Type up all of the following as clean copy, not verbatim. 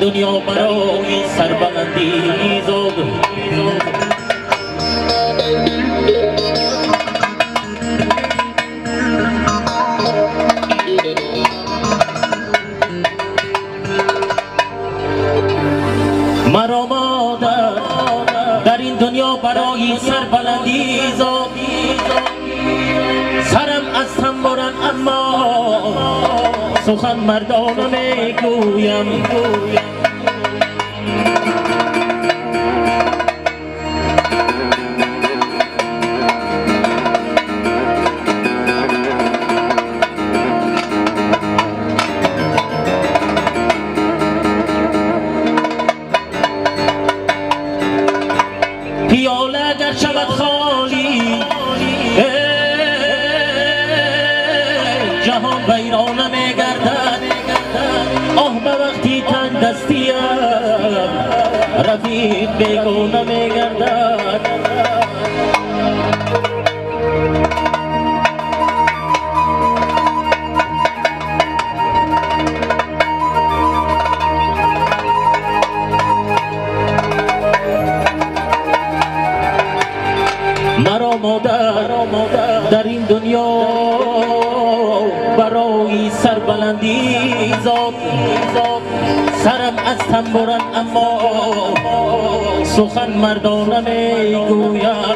دنیا برای سربلندی زد مرا مادر در این دنیا برای سربلندی زد سرم از هم برن اما سخن مردانه میگویم پیاله اگر شود خالی جهان ویرانه میگردد آه به وقتی تنگ دستیم رفیق بیگانه میگردد مرا مادر در این دنیا برای سربلندی زد سرم از تنبرن اما سخن مردانه میگویم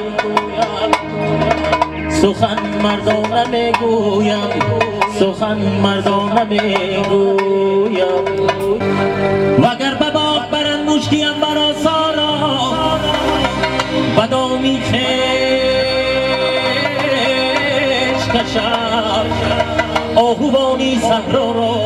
سخن مردانه میگویم سخن مردانه میگویم وگر به باغ برن مشکیم برا سارا بدامی خیش کشم آهوانی صحرا را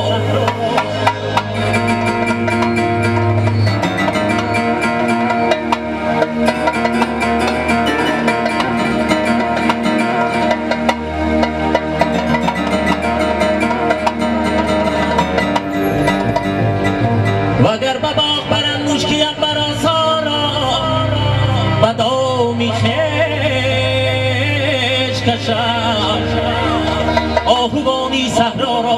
وگر به باغ برن مشکیم برا سارا بدامی خیش کشم آهوانی صحرا را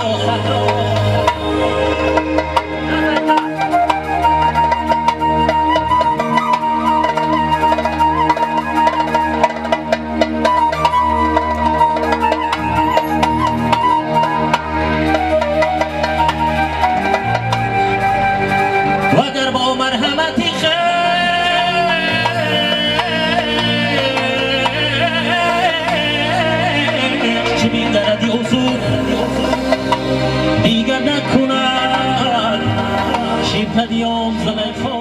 وگر با مرحمتی خیش چه بی‌دردی حضور دیگر نکند شیب هدیان زلیخا